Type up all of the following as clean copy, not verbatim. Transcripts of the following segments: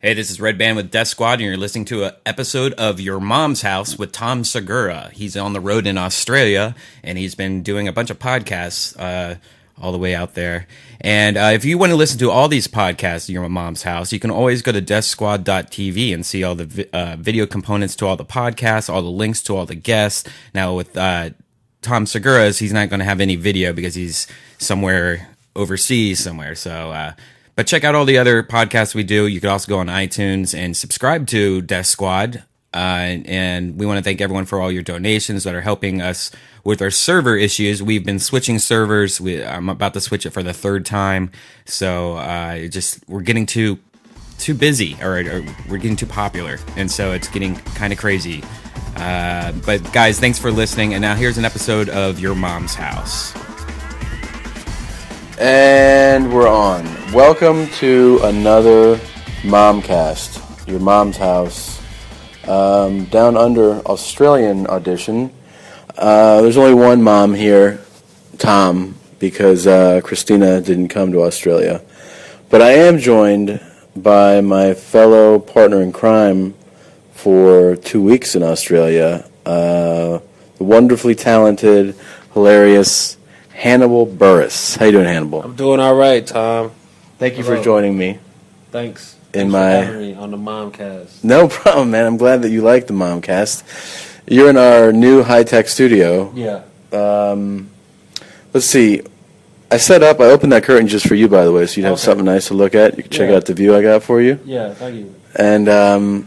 Hey, this is Red Band with Death Squad, and you're listening to an episode of Your Mom's House with Tom Segura. He's on the road in Australia, and he's been doing a bunch of podcasts all the way out there. And if you want to listen to all these podcasts at Your Mom's House, you can always go to deathsquad.tv and see all the video components to all the podcasts, all the links to all the guests. Now, with Tom Segura's, he's not going to have any video because he's somewhere overseas somewhere, so... But check out all the other podcasts we do. You could also go on iTunes and subscribe to Death Squad. And we want to thank everyone for all your donations that are helping us with our server issues. We've been switching servers. I'm about to switch it for the third time. So we're getting too busy, or we're getting too popular. And so it's getting kind of crazy. But guys, thanks for listening. And now here's an episode of Your Mom's House. And we're on. Welcome to another Momcast, Your Mom's House, down under Australian audition. There's only one mom here, Tom, because Christina didn't come to Australia. But I am joined by my fellow partner in crime for 2 weeks in Australia, the wonderfully talented, hilarious Hannibal Buress. How you doing, Hannibal? I'm doing all right, Tom. Thank you for joining me. Thanks. In Thanks for having me on the Momcast. No problem, man. I'm glad that you like the Momcast. You're in our new high-tech studio. Yeah. Let's see. I opened that curtain just for you, by the way, so you'd have something nice to look at. You can check out the view I got for you. Yeah, thank you. And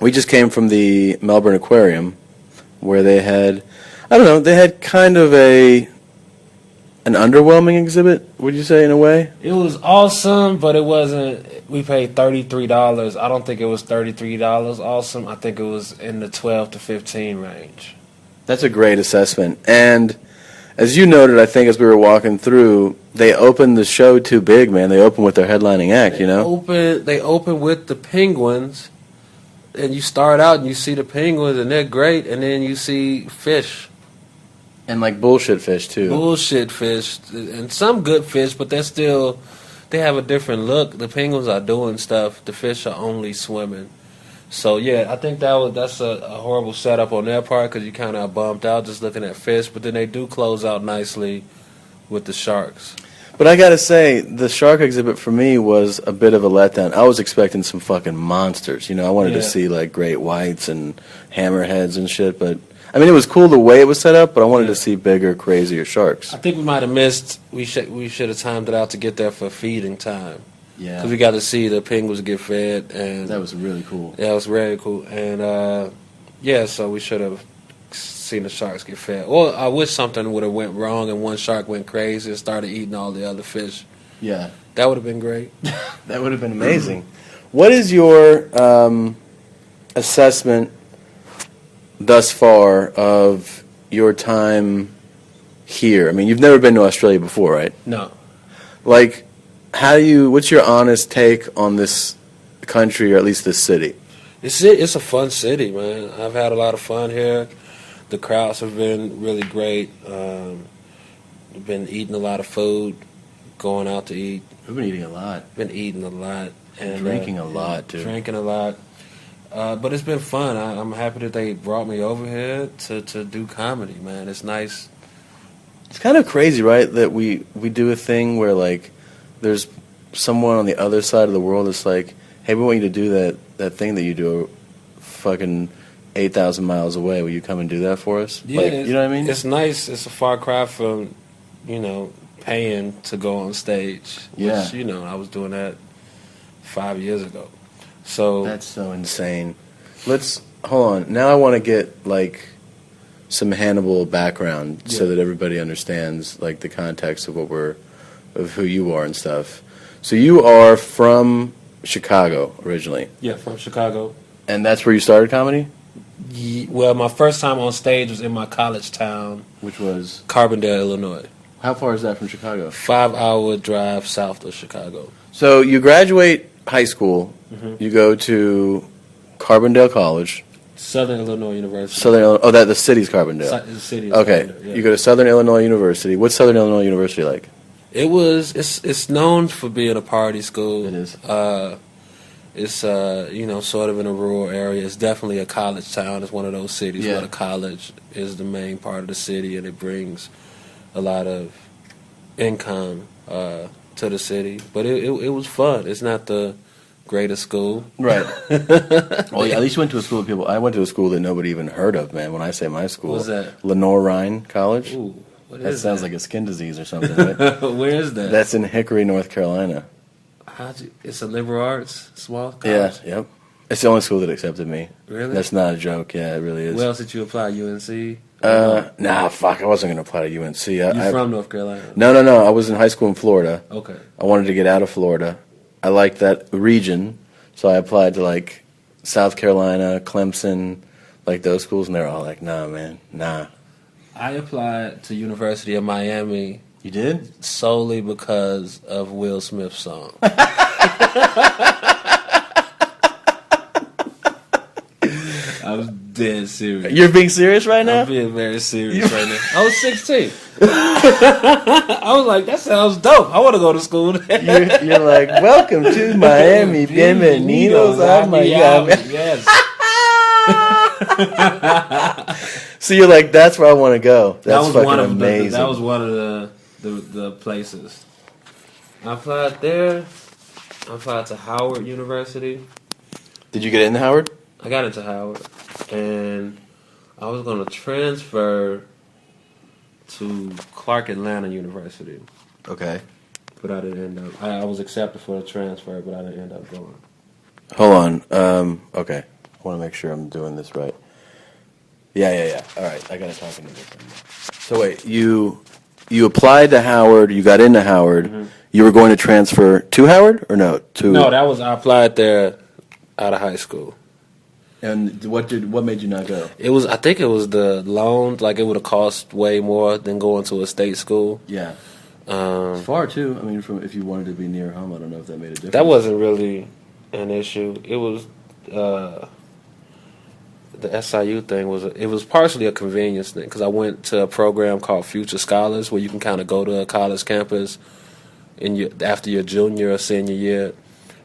we just came from the Melbourne Aquarium, where they had, they had kind of an underwhelming exhibit, would you say, in a way? It was awesome, but it wasn't. We paid $33. I don't think it was $33 awesome. I think it was in the 12 to 15 range. That's a great assessment. And as you noted, I think as we were walking through, they opened the show too big, man. They opened with their headlining act, They open with the penguins, and you start out and you see the penguins, and they're great, and then you see fish. And like bullshit fish, too. Bullshit fish, and some good fish, but they have a different look. The penguins are doing stuff. The fish are only swimming. So, yeah, I think that's a horrible setup on their part because you kind of bumped out just looking at fish. But then they do close out nicely with the sharks. But I got to say, the shark exhibit for me was a bit of a letdown. I was expecting some fucking monsters. I wanted to see, like, great whites and hammerheads and shit, but... I mean, it was cool the way it was set up, but I wanted to see bigger, crazier sharks. I think we might have missed. We should have timed it out to get there for feeding time. Yeah, because we got to see the penguins get fed, and that was really cool. Yeah, it was really cool, and so we should have seen the sharks get fed. Well, I wish something would have went wrong and one shark went crazy and started eating all the other fish. Yeah, that would have been great. That would have been amazing. What is your assessment thus far of your time here? I mean, you've never been to Australia before, right? No. Like, what's your honest take on this country, or at least this city? It's a fun city, man. I've had a lot of fun here. The crowds have been really great. We've been eating a lot of food, going out to eat. We've been eating a lot. Been eating a lot. And drinking a lot, too. Drinking a lot. But it's been fun. I'm happy that they brought me over here to do comedy, man. It's nice. It's kind of crazy, right, that we do a thing where, like, there's someone on the other side of the world that's like, hey, we want you to do that thing that you do fucking 8,000 miles away. Will you come and do that for us? Yeah, like, you know what I mean? It's nice. It's a far cry from, paying to go on stage. Yeah. Which, I was doing that 5 years ago. So that's so insane. Hold on. Now I want to get like some Hannibal background so that everybody understands like the context of of who you are and stuff. So you are from Chicago originally. Yeah, from Chicago. And that's where you started comedy? Well, my first time on stage was in my college town, which was Carbondale, Illinois. How far is that from Chicago? 5-hour drive south of Chicago. So you graduate high school. Mm-hmm. You go to Carbondale College. Southern Illinois University. The city's Carbondale. The city is okay. Carbondale, yeah. You go to Southern Illinois University. What's Southern Illinois University like? It's known for being a party school. It is. It's sort of in a rural area. It's definitely a college town. It's one of those cities where the college is the main part of the city, and it brings a lot of income to the city. But it was fun. It's not the greatest school, right? Well, yeah, at least you went to a school of people. I went to a school that nobody even heard of, man. When I say my school, what's that? Lenore Ryan College. Ooh, that sounds like a skin disease or something. Right? Where is that? That's in Hickory, North Carolina. It's a liberal arts small college? Yeah, yep. It's the only school that accepted me. Really? That's not a joke. Yeah, it really is. Where else did you apply? UNC? Nah, fuck. I wasn't going to apply to UNC. You're from North Carolina? No. I was in high school in Florida. Okay. I wanted to get out of Florida. I liked that region, so I applied to, like, South Carolina, Clemson, like those schools, and they're all like, nah, man, nah. I applied to University of Miami. You did? Solely because of Will Smith's song. I was dead serious. You're being serious right now? I'm being very serious right now. I was 16. I was like, that sounds dope. I want to go to school there. You're like, welcome to Miami. Bienvenidos a Miami. Yes. So you're like, that's where I want to go. That's fucking amazing. That was one of the places. I applied there. I applied to Howard University. Did you get into Howard? I got into Howard, and I was going to transfer to Clark Atlanta University. Okay. But I didn't end up. I was accepted for the transfer, but I didn't end up going. Hold on. Okay. I want to make sure I'm doing this right. Yeah. All right. I got to talk into this. So wait, you applied to Howard. You got into Howard. Mm-hmm. You were going to transfer to Howard or no? No, I applied there out of high school. And what made you not go? I think it was the loans. Like, it would have cost way more than going to a state school. Yeah. Far too. I mean, if you wanted to be near home, I don't know if that made a difference. That wasn't really an issue. It was the SIU thing was partially a convenience thing, because I went to a program called Future Scholars, where you can kind of go to a college campus after your junior or senior year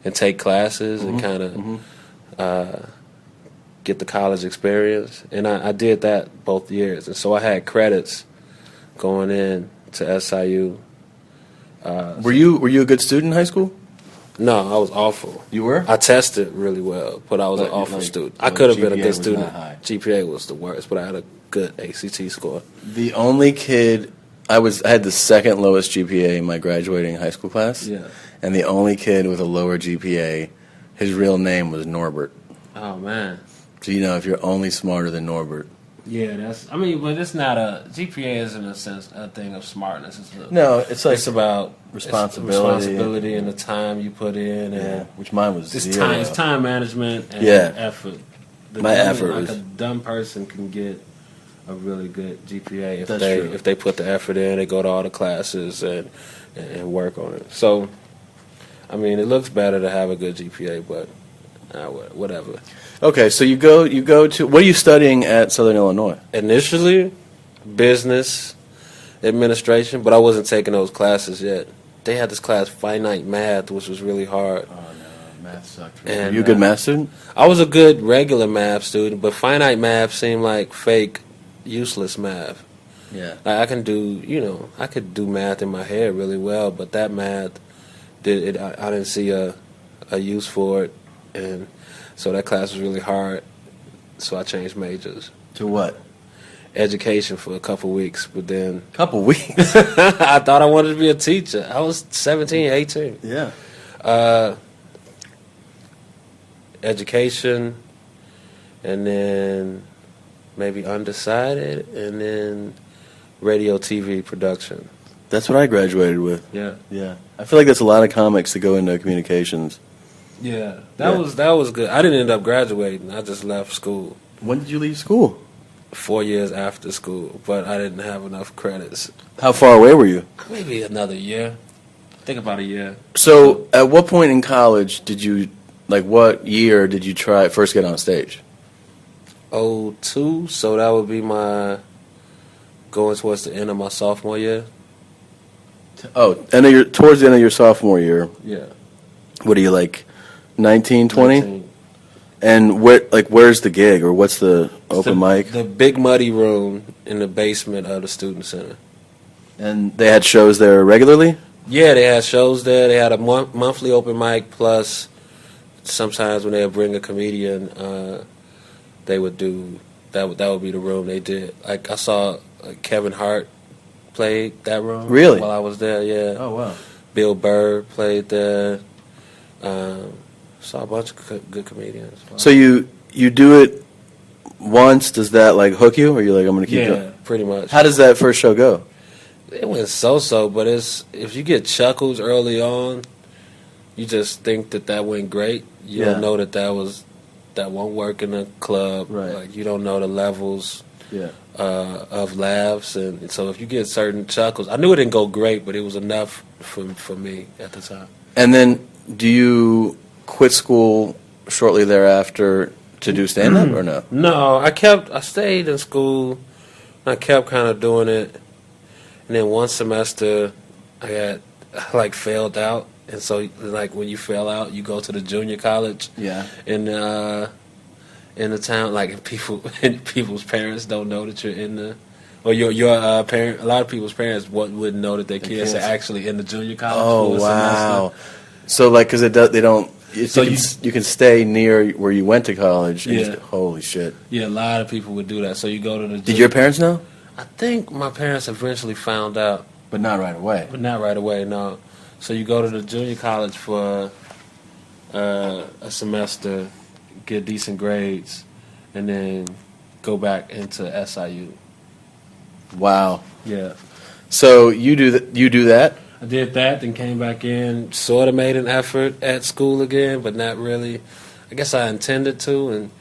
and take classes and kind of get the college experience. And I did that both years, and so I had credits going in to SIU. Were you a good student in high school? No, I was awful. You were? I tested really well, but I was an awful student. I could have been a good student. GPA was the worst, but I had a good ACT score. The only kid I had the second lowest GPA in my graduating high school class. Yeah. And the only kid with a lower GPA, his real name was Norbert. Oh man. So if you're only smarter than Norbert. Yeah, but it's not GPA isn't a sense a thing of smartness. It's about responsibility and the time you put in, and which mine was zero. It's time management and effort. A dumb person can get a really good GPA if they put the effort in, they go to all the classes and work on it. So, I mean, it looks better to have a good GPA, but whatever. Okay, so you go to, what are you studying at Southern Illinois? Initially, business administration, but I wasn't taking those classes yet. They had this class, finite math, which was really hard. Oh no, math sucked. And, were you a good math student? I was a good regular math student, but finite math seemed like fake, useless math. Yeah. I could do math in my head really well, but that math, I didn't see a use for it, and so that class was really hard, so I changed majors. To what? Education for a couple weeks, but then... Couple weeks? I thought I wanted to be a teacher. I was 17, 18. Yeah. Education, and then maybe undecided, and then radio, TV production. That's what I graduated with. Yeah. Yeah. I feel like that's a lot of comics that go into communications. Yeah, that was good. I didn't end up graduating. I just left school. When did you leave school? 4 years after school, but I didn't have enough credits. How far away were you? Maybe another year. I think about a year. So, at what point in college what year did you first get on stage? 2002, so that would be going towards the end of my sophomore year. Oh, towards the end of your sophomore year. Yeah. What are you, 19, 20? 19. And where's the gig, or what's the open mic? The Big Muddy Room in the basement of the Student Center. And they had shows there regularly? Yeah, they had shows there. They had a monthly open mic, plus sometimes when they would bring a comedian, they would do that. That would be the room they did. Like I saw Kevin Hart played that room. Really? While I was there, yeah. Oh wow. Bill Burr played there. Saw a bunch of good comedians. Wow. So you do it once? Does that like hook you, or you're like, I'm gonna keep going? Pretty much. How does that first show go? It went so-so, but if you get chuckles early on, you just think that went great. You don't know that won't work in a club. Right. Like you don't know the levels of laughs, and so if you get certain chuckles, I knew it didn't go great, but it was enough for me at the time. And then, do you quit school shortly thereafter to do stand-up, or no? No, I stayed in school. I kept kind of doing it. And then one semester, I failed out, and so like when you fail out, you go to the junior college. Yeah. In the town, like people's parents don't know that you're in the, or your parent. A lot of people's parents wouldn't know that their kids are actually in the junior college. Oh for a wow! semester. So like, because they don't. So you can stay near where you went to college. And Yeah. Holy shit! Yeah, a lot of people would do that. So you go to the. Did your parents know? I think my parents eventually found out. But not right away. But not right away, no. So you go to the junior college for a semester, get decent grades, and then go back into SIU. Wow. Yeah. So you do that? I did that, then came back in, sort of made an effort at school again, but not really. I guess I intended to, and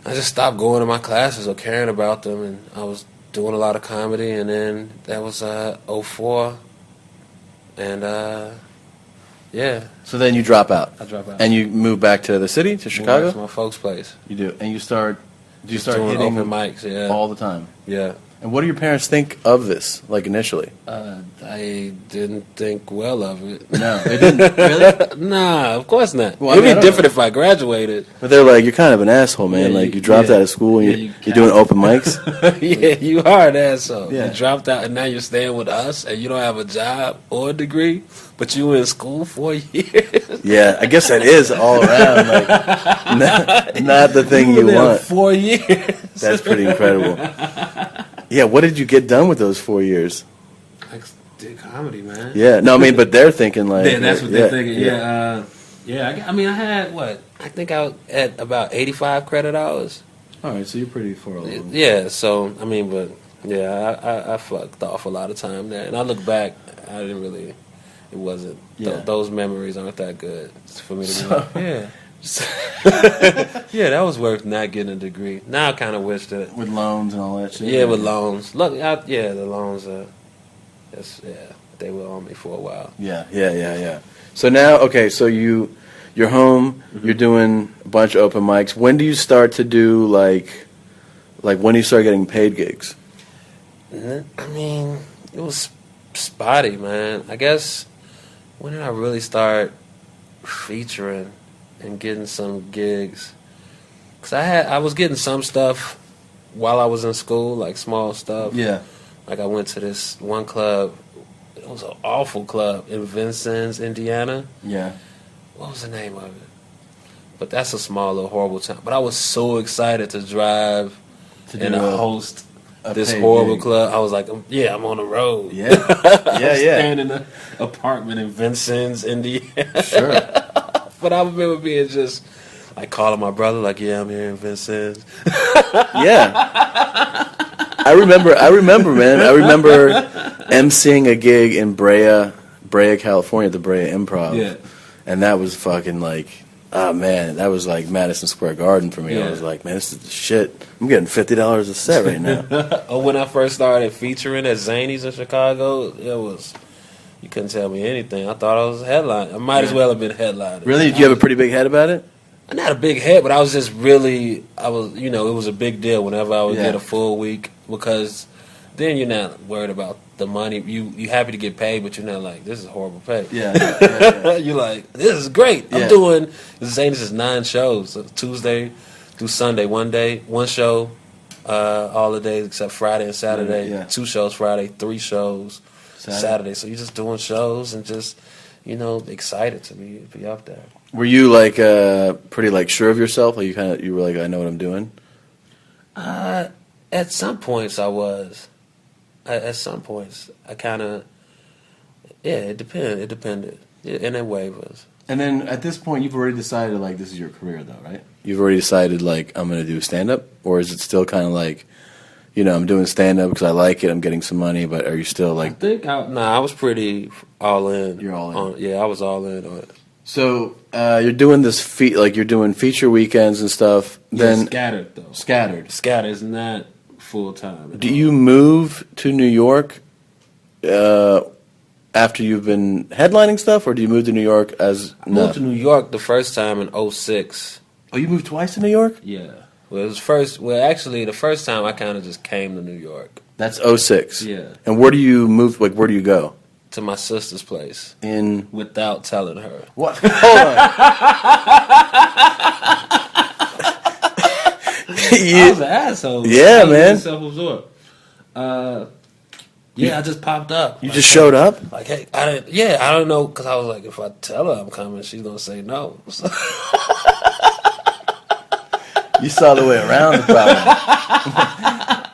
I just stopped going to my classes or caring about them, and I was doing a lot of comedy, and then that was 04, and yeah. So then you drop out. I drop out. And you move back to the city, to Chicago? That's my folks' place. You do. And you start Just hitting doing open mics, yeah. all the time. Yeah. And what do your parents think of this, like initially? I didn't think well of it. No, they didn't. Really? Nah, of course not. Well, It'd I be different if I graduated. But they're like, you're kind of an asshole, man. Yeah, like, you dropped out of school and you're doing open mics. Yeah, you are an asshole. Yeah. You dropped out and now you're staying with us and you don't have a job or a degree, but you were in school 4 years. Yeah, I guess that is all around, like, not the thing you were there want. 4 years. That's pretty incredible. Yeah, what did you get done with those 4 years? I did comedy, man. Yeah, no, I mean, but they're thinking like... Yeah, that's what they're thinking. Yeah. I mean, I had, I think I was at about 85 credit hours. All right, so you're pretty far along. Yeah, so, I mean, but, yeah, I fucked off a lot of time there. And I look back, I didn't really, it wasn't, those memories aren't that good for me to be like, yeah. Yeah, that was worth not getting a degree. Now I kind of wish that. With loans and all that shit? Yeah, with loans. Look, the loans, they were on me for a while. Yeah. So now, okay, so you're home, you're doing a bunch of open mics. When do you start to do, like when do you start getting paid gigs? I mean, it was spotty, man. I guess, when did I really start featuring and getting some gigs? Because I was getting some stuff while I was in school, like small stuff. Yeah. Like I went to this one club. It was an awful club in Vincennes, Indiana. Yeah. What was the name of it? But that's a small little horrible town. But I was so excited to drive and host this horrible club. I was like, I'm on the road. Yeah. Yeah. Staying in an apartment in Vincennes, Indiana. Sure. But I remember being just like calling my brother, like, I'm here in Vincennes. Yeah. I remember, man. I remember emceeing a gig in Brea, California, at the Brea Improv. Yeah. And that was fucking like, oh man, that was like Madison Square Garden for me. Yeah. I was like, man, this is the shit. I'm getting $50 a set right now. Or when I first started featuring at Zany's in Chicago, it was, you couldn't tell me anything. I thought I was a headline. I might as well have been a headliner. Really? Did you have a pretty big head about it? Not a big head, but I was just really, it was a big deal whenever I would get a full week, because then you're not worried about the money. You happy to get paid, but you're not like, this is horrible pay. Yeah. You're like, this is great. Yeah. I'm doing, this is 9 shows. So Tuesday through Sunday, one show all the days except Friday and Saturday. Yeah. 2 shows Friday, 3 shows Saturday. So you're just doing shows and just, excited to be up there. Were you like pretty like sure of yourself? Like you were like, I know what I'm doing. At some points I was. At some points I kind of. Yeah, it depended. And it wavers. And then at this point, you've already decided like this is your career, though, right? You've already decided like I'm going to do stand up, or is it still kind of like, I'm doing stand up because I like it, I'm getting some money, but are you still like? I think I was pretty all in. You're all in. I was all in on it. So you're doing this you're doing feature weekends and stuff. Then scattered though. Scattered is not full time. Do you move to New York after you've been headlining stuff, or do you move to New York as? I moved to New York the first time in 2006. Oh, you moved twice to New York? Yeah. Well, actually, the first time I kind of just came to New York. That's 2006. Yeah. And where do you move? Like, where do you go? To my sister's place. In without telling her. What? Hold on. I was an asshole. Yeah, man. Self-absorbed. Yeah, I just popped up. You just showed up? Like, hey, I don't know, because I was like, if I tell her I'm coming, she's going to say no. So. You saw the way around the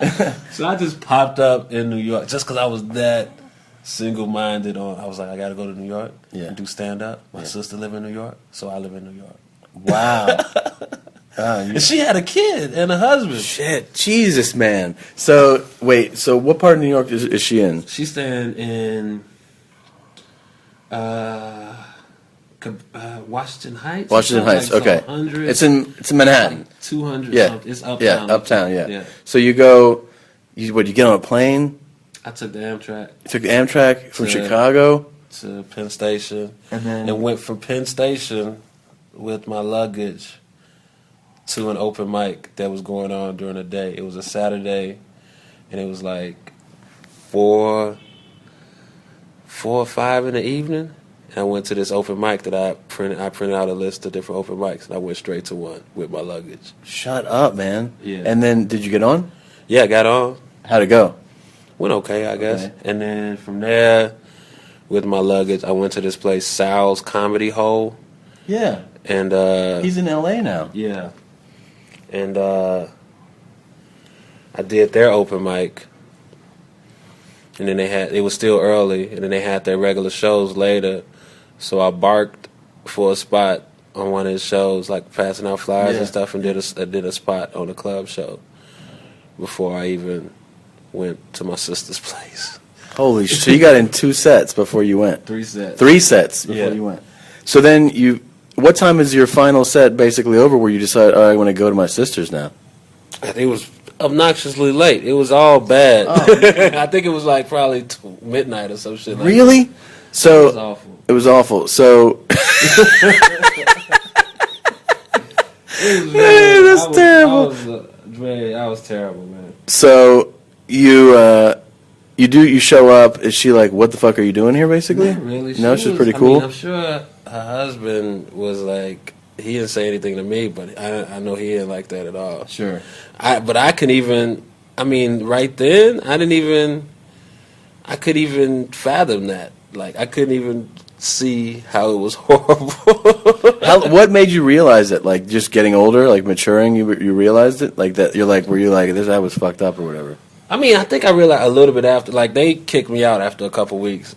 problem. So I just popped up in New York, just because I was that single-minded on. I was like, I got to go to New York and do stand-up. My sister live in New York, so I live in New York. Wow. And she had a kid and a husband. Shit, Jesus, man. So, wait, so what part of New York is she in? She's staying in Washington Heights. Washington Heights, like okay. It's in Manhattan. Like 200 yeah. something. It's uptown. Yeah, uptown, yeah. So you go, you get on a plane? I took the Amtrak. You took the Amtrak from Chicago? To Penn Station. And went from Penn Station with my luggage to an open mic that was going on during the day. It was a Saturday, and it was like 4 or 5 in the evening. And I went to this open mic that I printed out a list of different open mics, and I went straight to one with my luggage. Shut up, man. Yeah. And then, did you get on? Yeah, I got on. How'd it go? Went okay, I guess. Okay. And then from there, with my luggage, I went to this place, Sal's Comedy Hole. Yeah. And he's in L.A. now. Yeah. And I did their open mic. And then it was still early, and then they had their regular shows later. So I barked for a spot on one of his shows, like passing out flyers and stuff, and did a spot on the club show before I even went to my sister's place. Holy shit. So you got in 2 sets before you went? 3 sets. 3 sets before you went. So then what time is your final set basically over where you decide, I want to go to my sister's now? It was obnoxiously late. It was all bad. Oh. I think it was like probably midnight or some shit like really? That. So, it was awful. It was awful. So... That's terrible. I was terrible, man. So you show up. Is she like, what the fuck are you doing here, basically? Not really. No, she's pretty cool. I mean, I'm sure her husband was like, he didn't say anything to me, but I know he didn't like that at all. Sure. But I couldn't even, right then, I could even fathom that. Like, I couldn't even see how it was horrible. What made you realize it? Like, just getting older, like maturing, you realized it? Like that, were you like, this, I was fucked up or whatever? I think I realized a little bit after, like, they kicked me out after a couple weeks.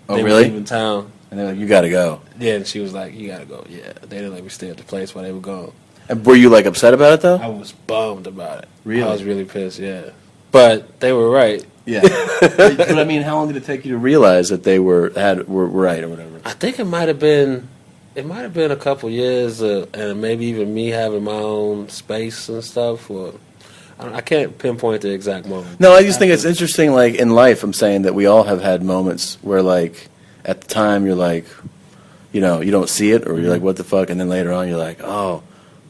Oh, they really? Were leaving town. And they're like, you gotta go. Yeah, and she was like, you gotta go. Yeah, they didn't let me stay at the place while they were gone. And were you, like, upset about it, though? I was bummed about it. Really? I was really pissed, yeah. But they were right. Yeah. But I mean, how long did it take you to realize that they were right or whatever? I think it might have been a couple years, and maybe even me having my own space and stuff. Or I can't pinpoint the exact moment. No, I just think it's interesting. Like in life, I'm saying that we all have had moments where, like, at the time you're like, you don't see it, or you're like, what the fuck, and then later on you're like, oh,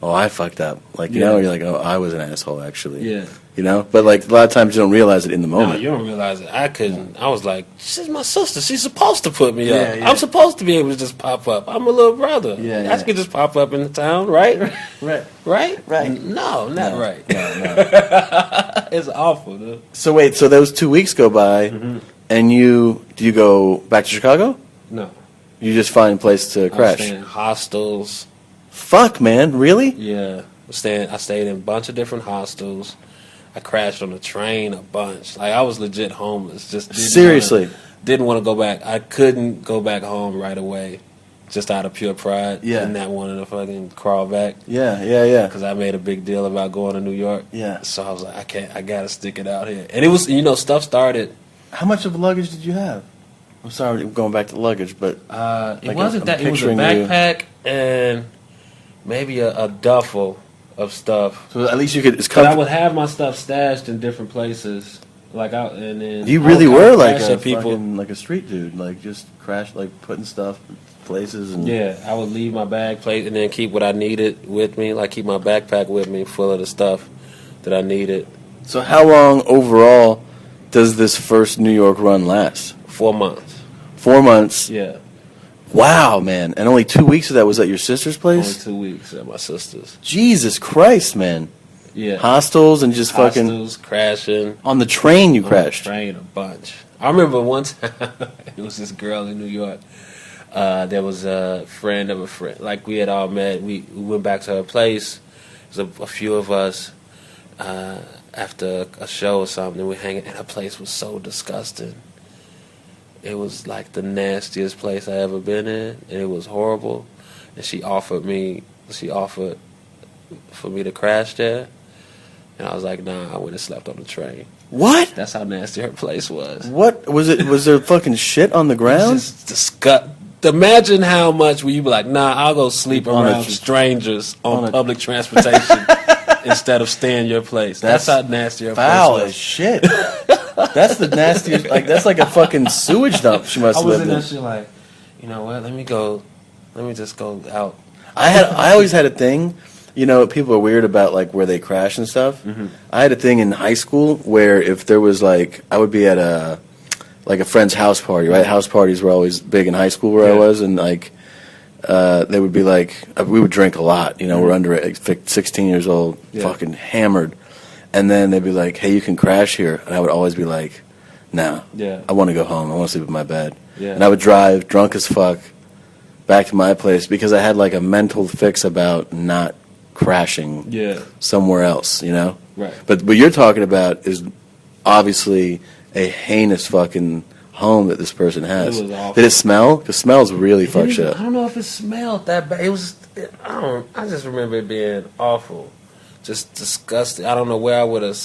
oh, I fucked up. Like, you Yeah. know, you're like, oh, I was an asshole, actually. Yeah. You know? But, like, a lot of times you don't realize it in the No, moment. you don't realize it. I couldn't. I was like, she's my sister. She's supposed to put me Yeah, up. yeah. I'm supposed to be able to just pop up. I'm a little brother. Yeah, I could just pop up in the town, right? Right. Right? Right. No, not right. No. It's awful, dude. So, wait, so those 2 weeks go by, and do you go back to Chicago? No. You just find a place to I crash? stayed in hostels. Fuck, man. Really? Yeah. I stayed in a bunch of different hostels. I crashed on the train a bunch. Like, I was legit homeless. Just Seriously? didn't want to go back. I couldn't go back home right away, just out of pure pride. Yeah. And not wanting to fucking crawl back. Yeah. Because I made a big deal about going to New York. Yeah. So I was like, I gotta stick it out here. And it was, stuff started. How much of luggage did you have? I'm sorry, going back to luggage, but It Like, wasn't I'm that. It was a picturing you- backpack and maybe a duffel of stuff. so at least you could. It's But I comfort. would have my stuff stashed in different places, like out and then. You I really would were crash like a at people. fucking, like a street dude, like just crash, like putting stuff places and Yeah, I would leave my bag plate and then keep what I needed with me, like keep my backpack with me full of the stuff that I needed. So how long overall does this first New York run last? 4 months. 4 months. Yeah, Wow, man! And only 2 weeks of that was at your sister's only place. 2 weeks at my sister's. Jesus Christ, man! Yeah, Hostels and just fucking hostels, crashing. on the train. You On the crashed. train a bunch. I remember one time it was this girl in New York. There was a friend of a friend. Like we had all met. We went back to her place. There was a few of us after a show or something. We hanging, and her place was so disgusting. It was like the nastiest place I ever been in, and it was horrible. And she offered for me to crash there, and I was like, nah, I went and slept on the train. What? That's how nasty her place was. What was it? Was there fucking shit on the ground? Just disgust. Imagine how much would you be like, nah, I'll go sleep On a around tr- strangers on on a- public transportation instead of staying your place. That's how nasty her Foul place as was. shit. That's the nastiest. Like that's like a fucking sewage dump. She must I have was lived in in. that shit like, you know what? Let me just go out. I always had a thing. You know, people are weird about like where they crash and stuff. I had a thing in high school where if there was like, I would be at a friend's house party, right? House parties were always big in high school where I Yeah. was, and like they would be like, we would drink a lot. You know, we're under 16 years old, Yeah. fucking hammered, and then they'd be like, hey, you can crash here, and I would always be like, no, Yeah. I want to go home. I want to sleep in my bed, Yeah. and I would drive drunk as fuck back to my place because I had like a mental fix about not crashing Yeah. somewhere else, you know? Right. But what you're talking about is obviously a heinous fucking home that this person has. It was awful. Did it smell? Because smells really fuck shit I up. don't know if it smelled that bad. I just remember it being awful. Just disgusting. I don't know where I would have.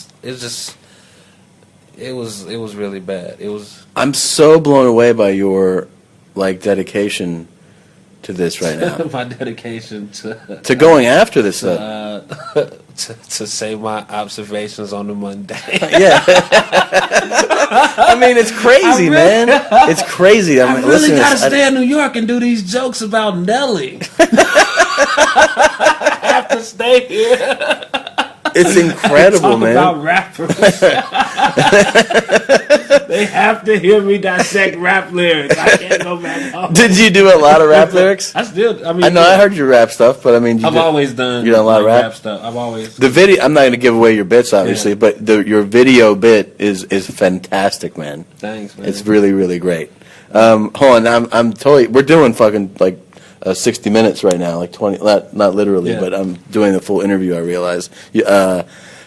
It was really bad. It was. I'm so blown away by your like dedication to this right now. My dedication to To going after this stuff. to say my observations on the mundane. Yeah. I mean, it's crazy, man. It's crazy. I I mean, really listen, gotta I- stay in New York and do these jokes about Nelly. I have to stay here. it's incredible, Talk man. about rappers. They have to hear me dissect rap lyrics. I can't go back home. Did you do a lot of rap lyrics? I still. I mean, I know I heard your rap stuff, but I mean, I've always done. You done a lot of like, rap? stuff. I've always. The video. I'm not going to give away your bits, obviously, Yeah. but your video bit is fantastic, man. Thanks, man. It's really, really great. Hold on, I'm totally. We're doing fucking like 60 minutes right now, like 20. Not literally, Yeah. but I'm doing the full interview. I realize.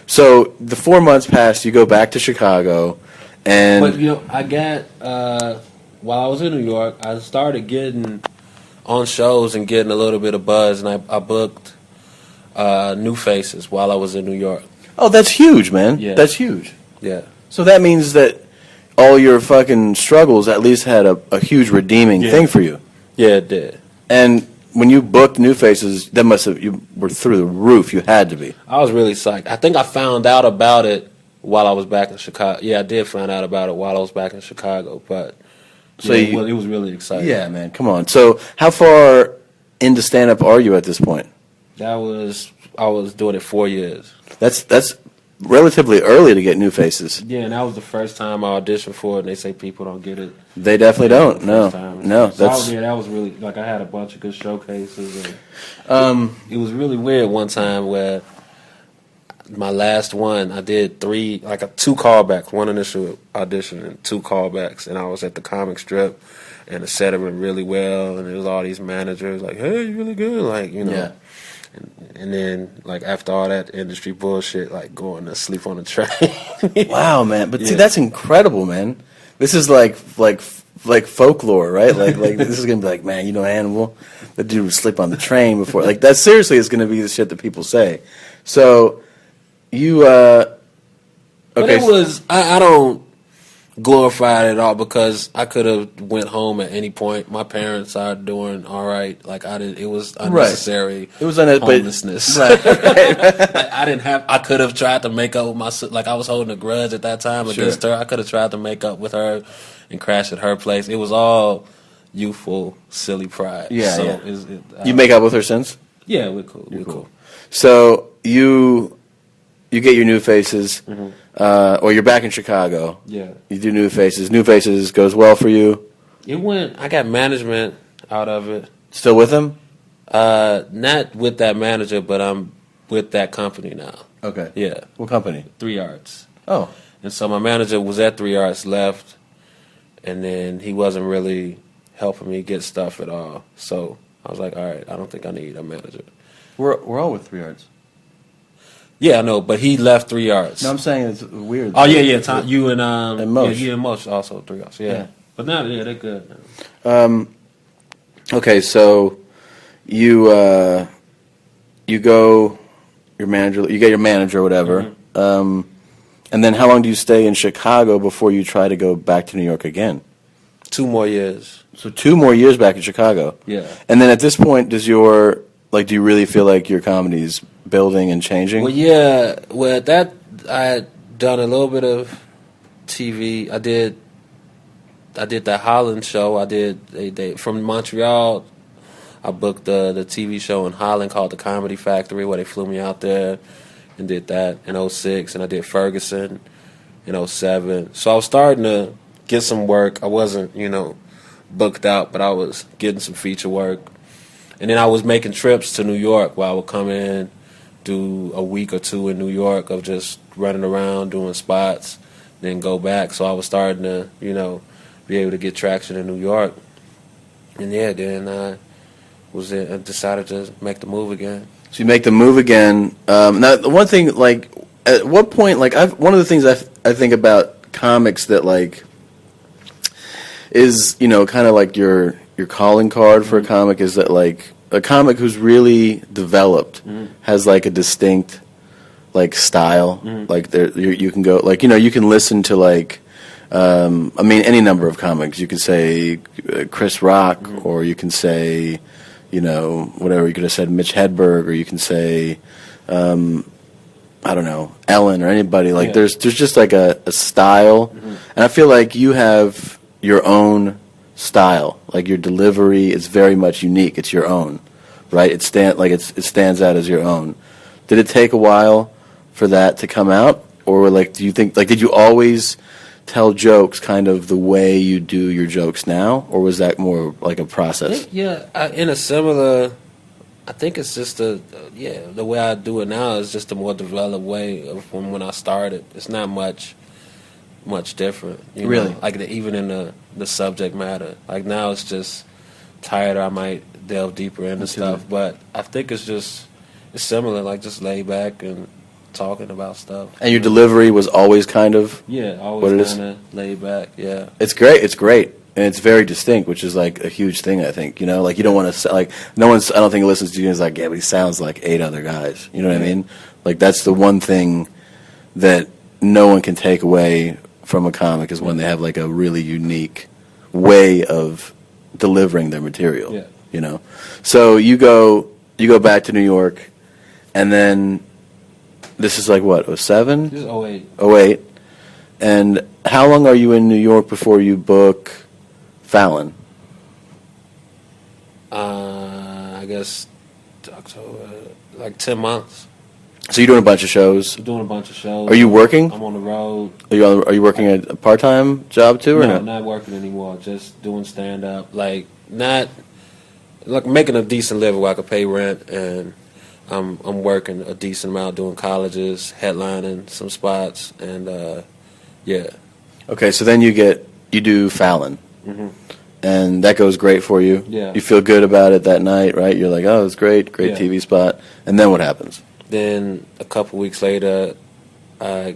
So the 4 months passed. You go back to Chicago, and But I got while I was in New York, I started getting on shows and getting a little bit of buzz, and I booked New Faces while I was in New York. oh, that's huge, man. Yeah. That's huge. Yeah, So that means that all your fucking struggles at least had a huge redeeming Yeah. thing for you. yeah, it did. And when you booked New Faces, that must have you were through the roof. You had to be. I was really psyched. I think I found out about it while I was back in Chicago. Yeah, I did find out about it while I was back in Chicago, but So yeah, you- it was really exciting. Yeah, man. Come on. So how far into stand up are you at this point? I was doing it 4 years. That's relatively early to get new faces. Yeah, and that was the first time I auditioned for it, and they say people don't get it. They definitely don't. No. That was really, like, I had a bunch of good showcases. And it was really weird one time where my last one, I did 2 callbacks, one initial audition and 2 callbacks, and I was at the comic strip, and the setup went really well, and there was all these managers like, "Hey, you're really good," like, you know. Yeah. And then, like, after all that industry bullshit, like going to sleep on the train. Wow, man! But see, that's incredible, man. This is like folklore, right? Like this is gonna be like, man, you know, Hannibal, the dude would sleep on the train before. Like that seriously is gonna be the shit that people say. So you, But okay, it was, I don't glorify it at all, because I could have went home at any point. My parents are doing all right. Like, it was unnecessary. It was homelessness. Right. Like, I could have tried to make up with my, like, I was holding a grudge at that time against her. I could have tried to make up with her and crash at her place. It was all youthful, silly pride. Yeah, so yeah. You make up with her since? Yeah, we're cool. We're cool. So you get your new faces, or you're back in Chicago. Yeah. You do new faces. New faces goes well for you. I got management out of it. Still with them? Not with that manager, but I'm with that company now. Okay. Yeah. What company? 3 Arts. Oh. And so my manager was at 3 Arts, left, and then he wasn't really helping me get stuff at all. So I was like, all right, I don't think I need a manager. We're all with 3 Arts. Yeah, I know, but he left 3 Arts. No, I'm saying it's weird. Oh, yeah. Tom, you and Mosh. Yeah, you and Mosh also 3 Arts. Yeah. But now, yeah, they're good now. Okay, so you go, you get your manager or whatever, and then how long do you stay in Chicago before you try to go back to New York again? 2 more years. So 2 more years back in Chicago. Yeah. And then at this point, do you really feel like your comedy's building and changing? Well, yeah. Well, that I had done a little bit of TV. I did that Holland show. I did from Montreal. I booked the TV show in Holland called The Comedy Factory, where they flew me out there and did that in 2006, and I did Ferguson in 2007. So I was starting to get some work. I wasn't, booked out, but I was getting some feature work. And then I was making trips to New York where I would come in, do a week or 2 in New York of just running around doing spots, then go back. So I was starting to, be able to get traction in New York. And yeah, then I decided to make the move again. So you make the move again. Now, the one thing, like, at what point, like, one of the things I think about comics that, like, is, kind of like your calling card for a comic is that, like, a comic who's really developed has, like, a distinct, like, style. Like, you can go, like, you can listen to, like, any number of comics. You can say Chris Rock, or you can say, whatever. You could have said Mitch Hedberg, or you can say, I don't know, Ellen, or anybody. Like, there's just, like, a style. And I feel like you have your own style. Like, your delivery is very much unique. It's your own, right? It stands out as your own. Did it take a while for that to come out, or like, do you think, like, did you always tell jokes kind of the way you do your jokes now, or was that more like a process? In a similar, I think it's just the way I do it now is just a more developed way of from when I started. It's not much different. Really? Like even in the subject matter. Like now it's just tighter. I might delve deeper into stuff, but I think it's similar. Like just lay back and talking about stuff. And your delivery was always kind of always kind of laid back. Yeah, it's great, and it's very distinct, which is like a huge thing. I think like you don't want to like no one's. I don't think listens to you and is like, yeah, but he sounds like 8 other guys. You know what I mean? Like that's the one thing that no one can take away from a comic is when they have like a really unique way of delivering their material. Yeah. So you go back to New York, and then this is like what, 07? This is 08. 08. And how long are you in New York before you book Fallon? I guess October, like 10 months. So you're doing a bunch of shows. I'm doing a bunch of shows. Are you working? I'm on the road. Are you working a part-time job too, or No, no? not working anymore. Just doing stand-up. Like, not... Like, making a decent living where I could pay rent, and I'm working a decent amount, doing colleges, headlining some spots, and, yeah. Okay, so then you do Fallon. Mm-hmm. And that goes great for you. Yeah. You feel good about it that night, right? You're like, oh, it's great Yeah. TV spot. And then what happens? Then a couple weeks later, I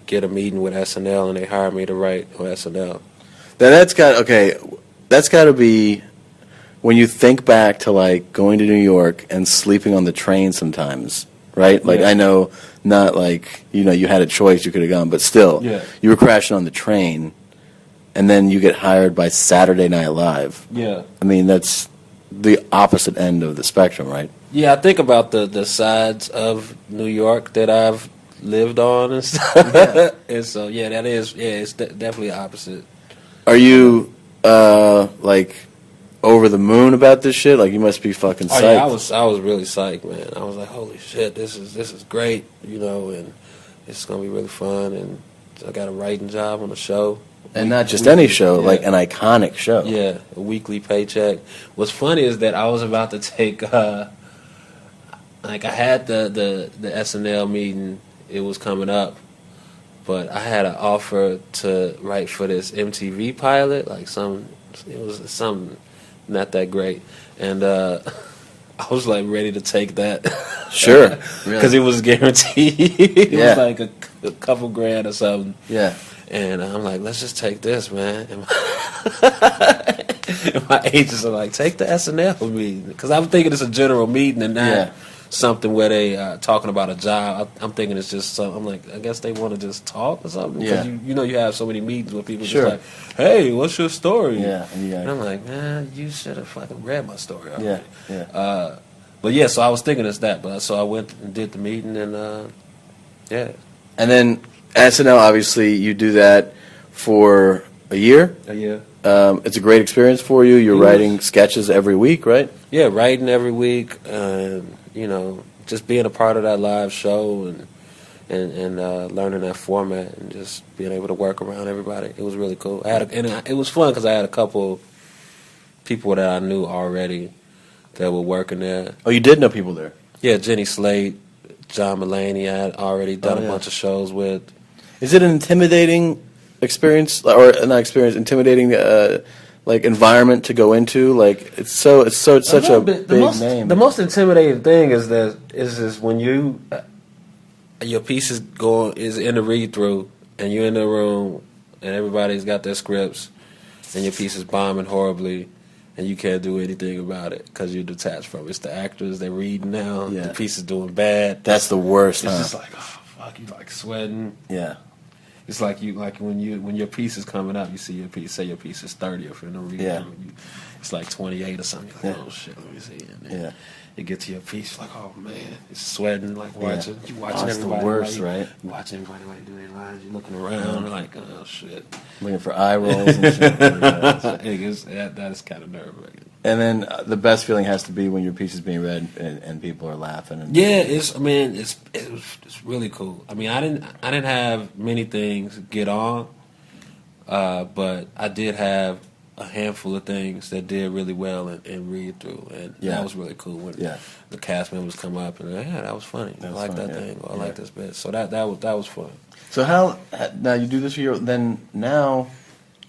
get a meeting with SNL, and they hire me to write on SNL. Then that's got to be, when you think back to like going to New York and sleeping on the train sometimes, right? Like, Yeah. I know, not like, you had a choice, you could have gone, but still, Yeah. you were crashing on the train, and then you get hired by Saturday Night Live. Yeah. I mean, that's the opposite end of the spectrum, right? Yeah, I think about the sides of New York that I've lived on and stuff. Yeah. And so, it's definitely opposite. Are you, like, over the moon about this shit? Like, you must be fucking psyched. Oh, yeah, I was really psyched, man. I was like, holy shit, this is great, and it's gonna be really fun, and I got a writing job on a show. And not just any show, yeah. like an iconic show. Yeah, a weekly paycheck. What's funny is that I was about to take, like, I had the SNL meeting. It was coming up, but I had an offer to write for this MTV pilot. Like, it was something not that great, and I was like ready to take that. Sure, Because it was guaranteed. It was like a couple grand or something. Yeah. And I'm like, let's just take this, man. And my agents are like, take the SNL meeting. Because I'm thinking it's a general meeting and not something where they talking about a job. I'm thinking it's just something. I'm like, I guess they want to just talk or something. Because you have so many meetings where people just like, hey, what's your story? Yeah. And I'm like, man, you should have fucking read my story already. Yeah. But yeah, so I was thinking it's that. But so I went and did the meeting, and yeah. And then SNL, obviously, you do that for a year. It's a great experience for you. You're writing sketches every week, right? Yeah, writing every week, and just being a part of that live show and learning that format and just being able to work around everybody. It was really cool. It was fun because I had a couple people that I knew already that were working there. Oh, you did know people there? Yeah, Jenny Slate, John Mulaney. I had already done a bunch of shows with. Is it an intimidating experience, or not experience, intimidating like environment to go into? Like, it's such a big name. The most intimidating thing is when your piece is in the read through, and you're in the room, and everybody's got their scripts, and your piece is bombing horribly, and you can't do anything about it because you're detached from it. It's the actors, they're reading now. Yeah. The piece is doing bad. That's the worst. It's just like, oh fuck, you like sweating. Yeah. It's like when your piece is coming up, you see your piece. Say your piece is 30, or if you're in a read through, it's like 28 or something. You're like, oh shit, let me see. And then you get to your piece, like, oh man, it's sweating, like watching. You watching That's everybody. the worst, right? You watching everybody like do their lines. You're looking around, like, oh shit, looking for eye rolls and shit. That is kind of nerve-wracking. And then the best feeling has to be when your piece is being read and people are laughing. And It's really cool. I mean, I didn't have many things get on, but I did have a handful of things that did really well and read through, and that was really cool when the cast members come up and that was funny. I like that thing. Or I like this bit. So that was fun. So how now you do this for now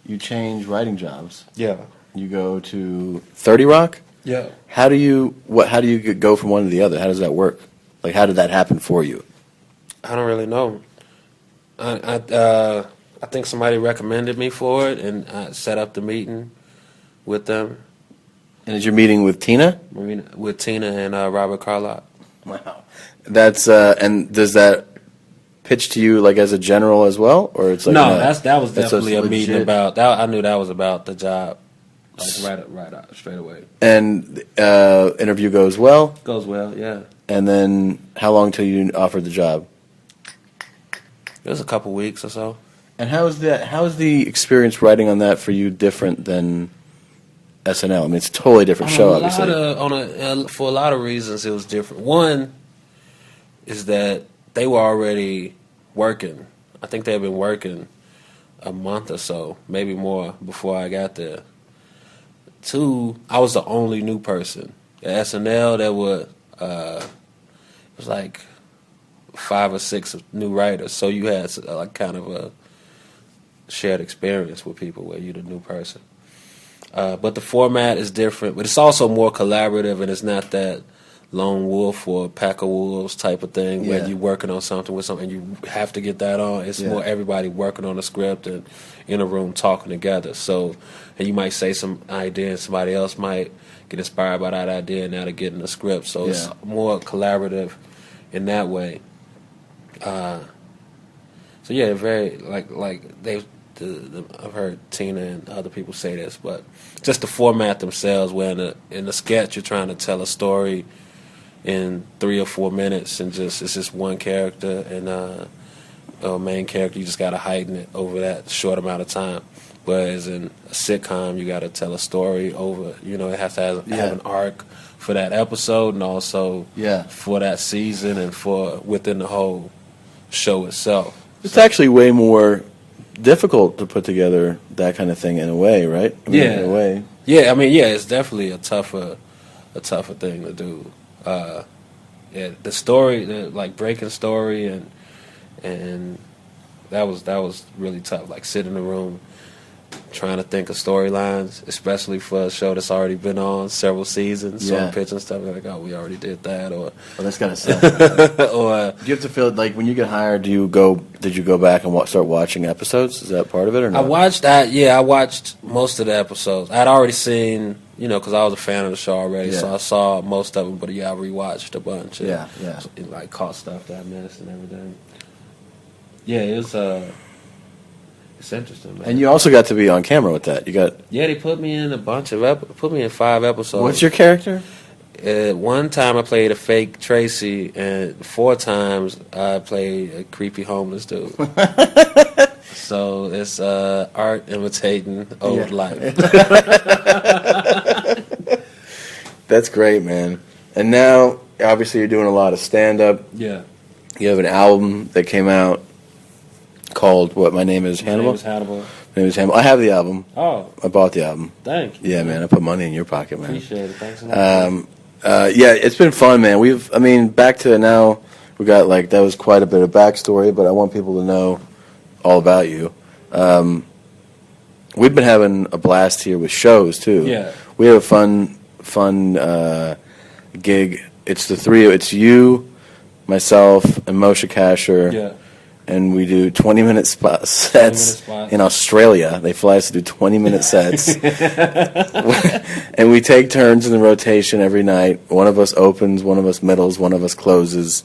you change writing jobs. Yeah. You go to 30 Rock? Yeah. How do you go from one to the other? How does that work? Like, how did that happen for you? I don't really know. I think somebody recommended me for it, and I set up the meeting with them. And is your meeting with Tina? With Tina and Robert Carlock. Wow. That's and does that pitch to you like as a general as well, or it's like no? That was definitely a meeting legit about that. I knew that was about the job. Like right out, straight away. And interview goes well? Goes well, yeah. And then how long till you offered the job? It was a couple weeks or so. And how is the experience writing on that for you different than SNL? I mean, it's a totally different show, obviously. For a lot of reasons, it was different. One, is that they were already working. I think they had been working a month or so, maybe more, before I got there. 2, I was the only new person. At SNL, there were it was like 5 or 6 new writers, so you had like kind of a shared experience with people where you're the new person. But the format is different, but it's also more collaborative, and it's not that lone wolf or pack of wolves type of thing where you're working on something with something and you have to get that on. It's more everybody working on a script and in a room talking together. So, and you might say some idea and somebody else might get inspired by that idea and now to get in the script. So it's more collaborative in that way. So yeah, very like they. I've heard Tina and other people say this, but just the format themselves, where in the sketch you're trying to tell a story in 3 or 4 minutes, and it's just one character and a main character. You just got to heighten it over that short amount of time. Whereas in a sitcom, you got to tell a story over. You know, it has to have an arc for that episode, and also for that season, and for within the whole show itself. It's actually way more difficult to put together that kind of thing in a way, right? I mean, in a way. Yeah, I mean, it's definitely a tougher thing to do. The story, like breaking story, and that was really tough. Like sitting in a room trying to think of storylines, especially for a show that's already been on several seasons. So I'm pitching stuff like, oh, we already did that, or that's gotta suck. Or do you have to feel like when you get hired? Did you go back and start watching episodes? Is that part of it, or not? I watched that. Yeah, I watched most of the episodes. I'd already seen, because I was a fan of the show already, so I saw most of them. But I rewatched a bunch. And, like caught stuff that I missed and everything. Yeah, it was. It's interesting, man. And you also got to be on camera with that. You got. Yeah, they put me in a bunch of put me in 5 episodes. What's your character? One time I played a fake Tracy, and 4 times I played a creepy homeless dude. So it's art imitating old life. That's great, man. And now, obviously, you're doing a lot of stand-up. Yeah. You have an album that came out called what? My Name Is Hannibal? My Name Is Hannibal. My Name Is Hannibal. I have the album. Oh. I bought the album. Thank you. Yeah, man. I put money in your pocket, man. Appreciate it. Thanks a lot. Yeah, it's been fun, man. Back to now, we got that was quite a bit of backstory, but I want people to know all about you. We've been having a blast here with shows, too. Yeah. We have a fun gig. It's it's you, myself, and Moshe Kasher. Yeah. And we do 20-minute sets in Australia. They fly us to do 20-minute sets. And we take turns in the rotation every night. One of us opens, one of us middles, one of us closes.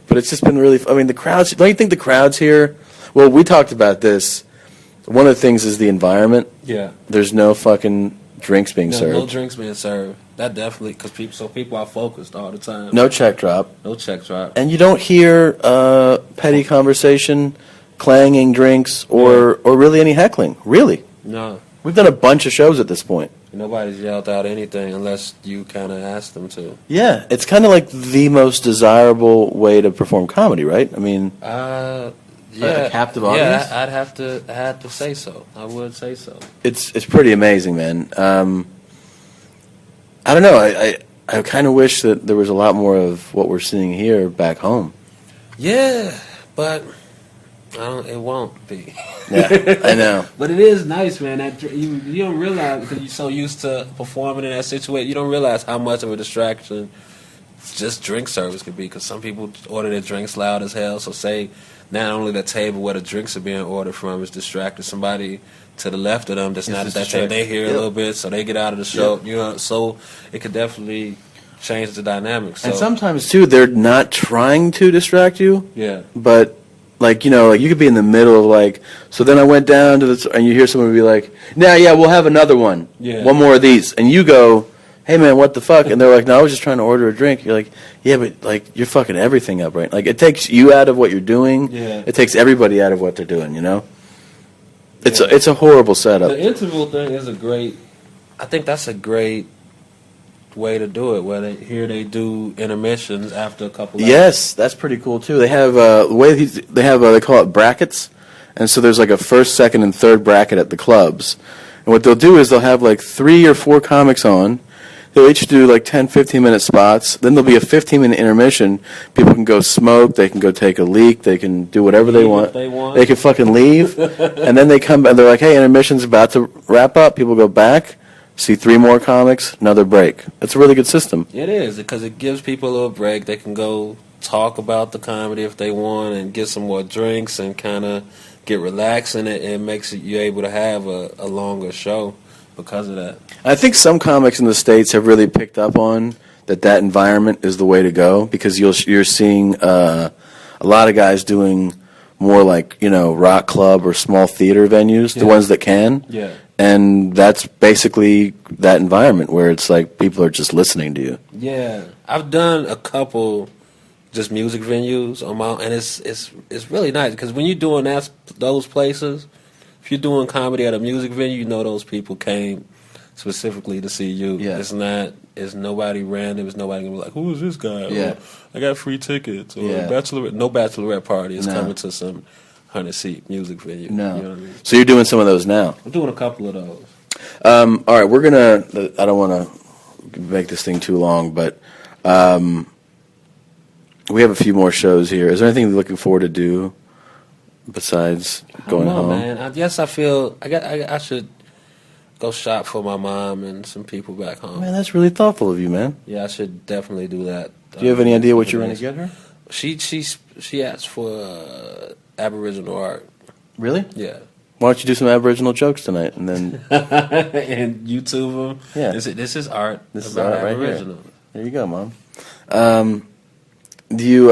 But it's just been really the crowds, don't you think the crowds here? Well, we talked about this. One of the things is the environment. Yeah. There's no fucking drinks being served. No drinks being served. That definitely, because people are focused all the time. No check drop. No check drop. And you don't hear petty conversation, clanging drinks, or really any heckling. Really. No. We've done a bunch of shows at this point. Nobody's yelled out anything unless you kind of ask them to. Yeah, it's kind of like the most desirable way to perform comedy, right? I mean, yeah, a captive audience. Yeah, I had to say so. I would say so. It's pretty amazing, man. I don't know. I kind of wish that there was a lot more of what we're seeing here back home. Yeah, but it won't be. Yeah, I know. But it is nice, man. That you don't realize, because you're so used to performing in that situation, you don't realize how much of a distraction just drink service could be. Because some people order their drinks loud as hell. So say not only the table where the drinks are being ordered from is distracted, somebody to the left of them that's not at that table, they hear a little bit, so they get out of the show. So it could definitely change the dynamic. So. And sometimes too, they're not trying to distract you. Yeah. But you could be in the middle of so then I went down to and you hear someone be like, yeah, we'll have another one. Yeah. One more of these. And you go, hey man, what the fuck? And they're like, no, I was just trying to order a drink. You're like, yeah, but you're fucking everything up, right? It takes you out of what you're doing. Yeah. It takes everybody out of what they're doing, It's a horrible setup. The interval thing is I think that's a great way to do it. Where they do intermissions after a couple. Yes, that's pretty cool too. They have the way they have they call it brackets, and so there's like a first, second, and third bracket at the clubs. And what they'll do is they'll have like 3 or 4 comics on. They'll each do like 10, 15-minute spots. Then there'll be a 15-minute intermission. People can go smoke. They can go take a leak. They can do whatever they want. They can fucking leave. And then they come and they're like, hey, intermission's about to wrap up. People go back, see 3 more comics, another break. That's a really good system. It is, because it gives people a little break. They can go talk about the comedy if they want and get some more drinks and kind of get relaxed. And it makes you able to have a longer show because of that. I think some comics in the States have really picked up on that environment is the way to go, because you're seeing a lot of guys doing more like, rock club or small theater venues, the ones that can. Yeah. And that's basically that environment where it's like people are just listening to you. Yeah. I've done a couple just music venues on my own, and it's really nice, because when you're doing those places, if you're doing comedy at a music venue, those people came specifically to see you. Yeah. It's nobody random. It's nobody gonna be like, who is this guy? Yeah. Or, I got free tickets. Or Yeah. no bachelorette party is No. coming to some 100-seat music venue. No. You know what I mean? So you're doing some of those now. I'm doing a couple of those. All right, we're gonna. I don't want to make this thing too long, but we have a few more shows here. Is there anything you're looking forward to do besides going home? Man. I guess I feel I should go shop for my mom and some people back home. Man, that's really thoughtful of you, man. Yeah, I should definitely do that. Do you have any idea what you're going to get her? She asked for Aboriginal art. Really? Yeah. Why don't you do some Aboriginal jokes tonight and then? And YouTube them. Yeah. This is art. This is about art right Aboriginal. here. There you go, Mom. Do you?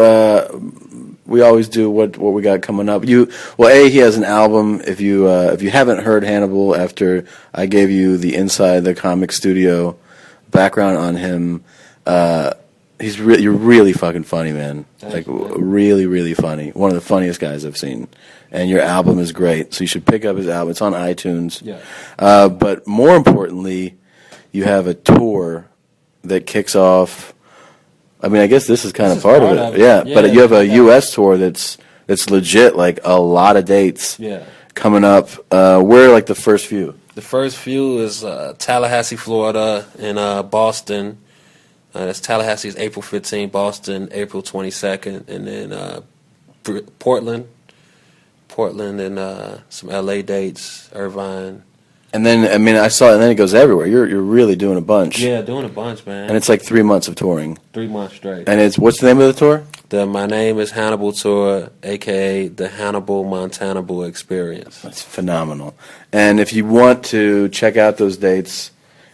We always do what we got coming up. He has an album. If you haven't heard Hannibal, after I gave you the inside the comic studio background on him, you're really fucking funny, man. Thank you, man. Really, really funny. One of the funniest guys I've seen. And your album is great, so you should pick up his album. It's on iTunes. Yeah. But more importantly, you have a tour that kicks off. I mean, I guess this is kind of part of it. Yeah, but you have a U.S. tour that's legit, like a lot of dates coming up. Where are like the first few? The first few is Tallahassee, Florida, and Boston. That's Tallahassee is April 15th, Boston April 22nd, and then Portland, and some L.A. dates, Irvine. And then, I mean, I saw it, and then it goes everywhere. You're really doing a bunch. Yeah, doing a bunch, man. And it's like 3 months of touring. 3 months straight. And what's the name of the tour? My Name is Hannibal Tour, a.k.a. the Hannibal Montanable Experience. That's phenomenal. And if you want to check out those dates,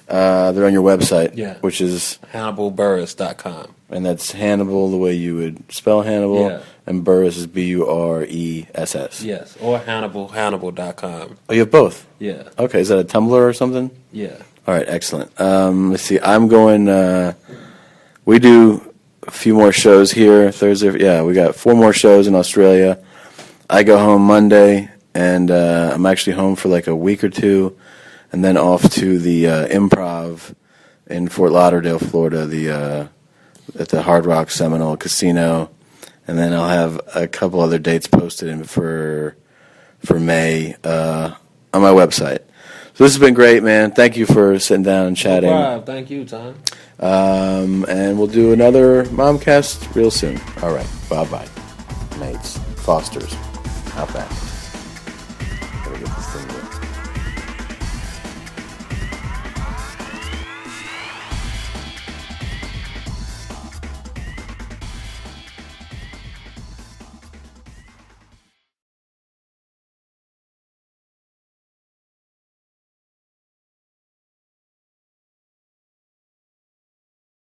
they're on your website, which is HannibalBuress.com. And that's Hannibal the way you would spell Hannibal. Yeah. And Buress is Buress. Yes, or Hannibal.com. Oh, you have both? Yeah. Okay, is that a Tumblr or something? Yeah. All right, excellent. Let's see, I'm going, we do a few more shows here Thursday. Yeah, we got 4 more shows in Australia. I go home Monday, and I'm actually home for like a week or 2, and then off to the Improv in Fort Lauderdale, Florida, at the Hard Rock Seminole Casino. And then I'll have a couple other dates posted for May on my website. So this has been great, man. Thank you for sitting down and chatting. No problem. Thank you, Tom. And we'll do another Momcast real soon. All right. Bye-bye, mates. Fosters. How fast? Gotta get this thing going.